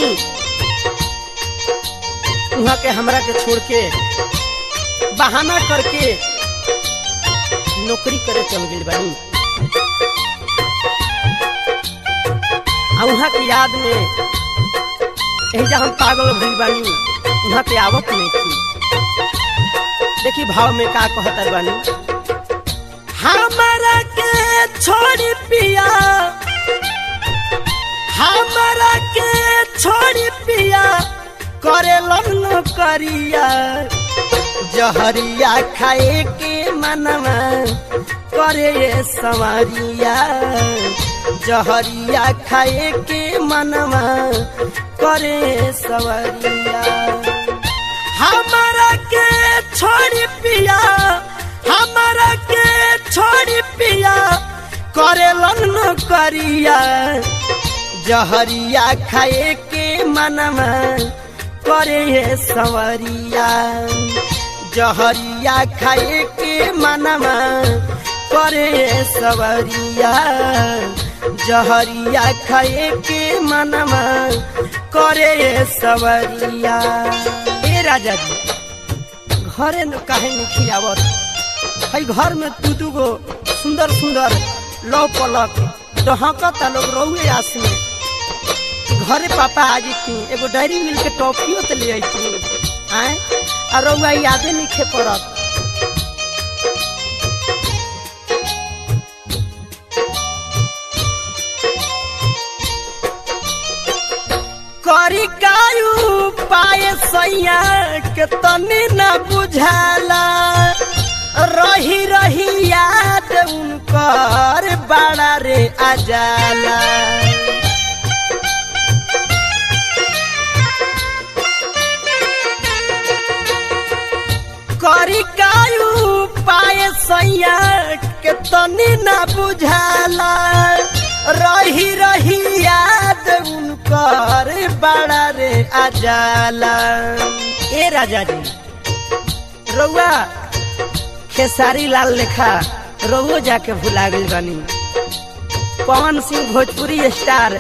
देखी वहाँ के हमरा के छोड़ के बहाना करके नौकरी करे चल गई बानी। वहाँ की याद में एजा हम पागल भइल बानी, वहाँ पे आवत नहीं थी। देखी भाव में का कहता बानी, हमरा के छोड़ी पिया, हमरा के छोड़ी पिया करे लन करिया, जहरिया खाए के मनवा करे संवरिया, जहरिया खाए के मनवा करे संवरिया। हमरा के छोड़ी पिया, हमरा के छोड़ी पिया करे लन करिया, जहरिया खाए के मनवा करे संवरिया, जहरिया खाए के मनवा करे संवरिया, जहरिया खाए के मनवा करे संवरिया। ए राजा जी घरे न काहे नहीं खियावत, हई घर में दू गो सुंदर सुंदर लौ पलक डहकता लोग रहुए आस में। घरे पापा आज थी एगो डायरी मिल के टॉफियो तो ले आई आए और रहुआ यादे नहीं खे पड़त। करी कायू पाए सैया के तनी न बुझाला, रही रही याद उनकर बड़ा रे आजाला। करी कायू पाए सैया के तनी न बुझाला, रही रही याद उनकर बड़ा रे आजाला। ए राजा जी रउआ खेसारी लाल लेखा रउओ जाके भुला गई बानी। पवन सिंह भोजपुरी स्टार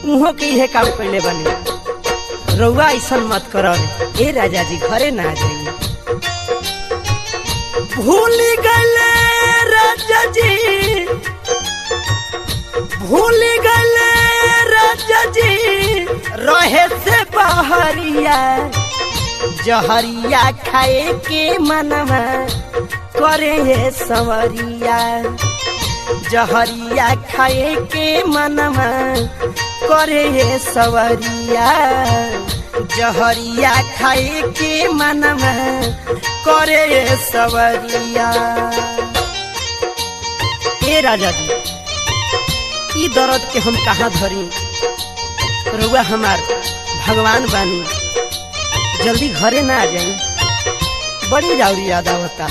उहो के इहे काम कैले बानी। रउआ ऐसा मत करब। ए राजा जी घरे ना जाइए। भूल गए राजा जी, भूल गए राजा जी रहे से बहरिया, जहरिया खाए के मनवा करे संवरिया, जहरिया खाए के मनवा करे संवरिया, जहरिया खाए के मनवा करे संवरिया। ए राजा जी ई दर्द के हम कहाँ धरी, रउआ हमार भगवान बानी, जल्दी घरे ना आ जाई, बड़ी राउरी याद आवता।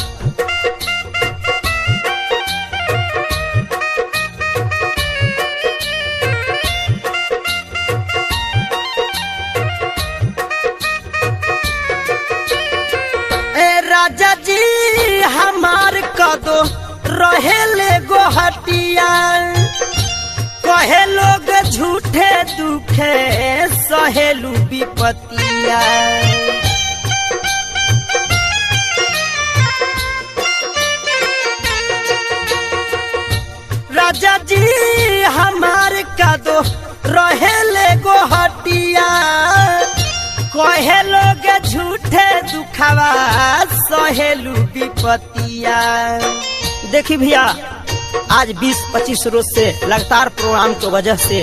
ए राजा जी हमार कदो रहेले गोहटिया, कहे लोग झूठे दुखे सहेलू विपतिया। राजा जी हमार कदो रहेले गोहटिया, कहे लोग झूठे दुखवा सहेलू विपतिया। देखी भैया आज 20-25 रोज से लगातार प्रोग्राम की वजह से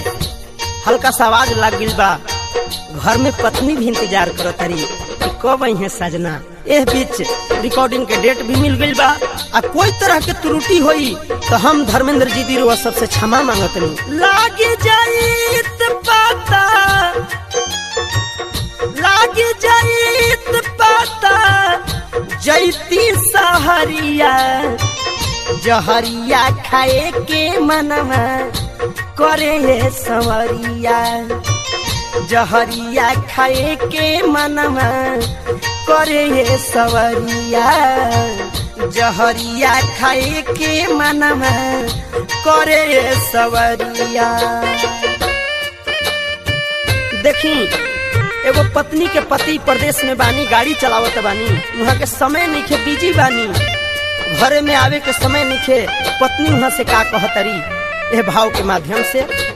हल्का सा आवाज लग गई बा। घर में पत्नी भी इंतजार करत रही कि कब आई है सजना। एह बीच रिकॉर्डिंग के डेट भी मिल गई बा। आ कोई तरह के त्रुटि हुई तो हम धर्मेंद्र जी दी रुआ सबसे क्षमा मांगत नहीं। लागी जाइत पाता, लागी जाइत पाता जैती सहरिया, जहरिया खाए के मनवा करे संवरिया, जहरिया खाए के मनवा करे संवरिया, जहरिया खाए के मनवा करे संवरिया। देखी एगो पत्नी के पति प्रदेश में बानी, गाड़ी चलावत बानी, वहाँ के समय नहीं बिजी बानी, घरे में आवे के समय नहीं, पत्नी वहाँ से का कहतरी ए भाव के माध्यम से।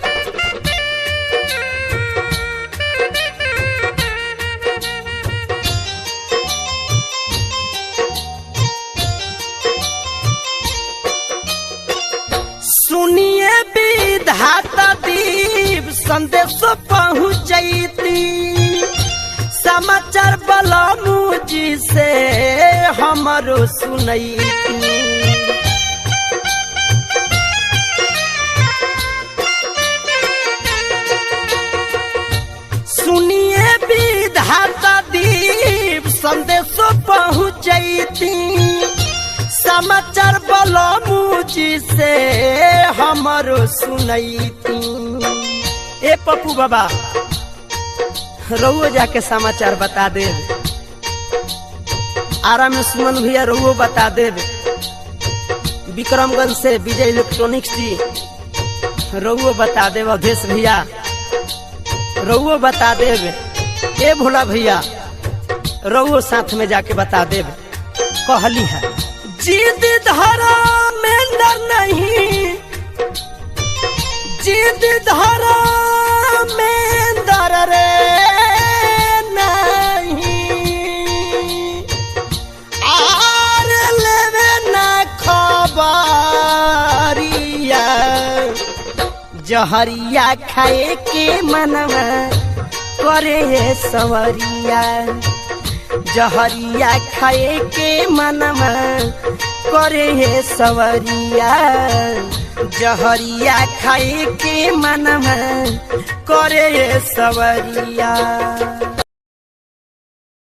सुनिए विधाता दीप संदेश पहुँचती, समाचार बलमू जी से हमारो सुनैती। सुनिए विधाता दीप संदेश पहुँचती, समाचार बलमू जी से हमारो सुनैती। ए पप्पू बाबा रउओ जाके समाचार बता दे, आरा में सुमन भैया रउओ बता दे, विक्रमगंज से विजय इलेक्ट्रॉनिक्स जी रउओ बता दे, अवधेश भैया रउओ बता दे, ए भोला भैया रउओ साथ में जाके बता दे। कहली है जिद धरा में डर नहीं, जिद धरा में डर रे नहीं, आर लेवे ना खबरिया, जहरिया खाए के मनवा करे सवरिया, जहरिया खाए के मनवा करे सवरिया, जहरिया खाए के मनवा करे सवरिया।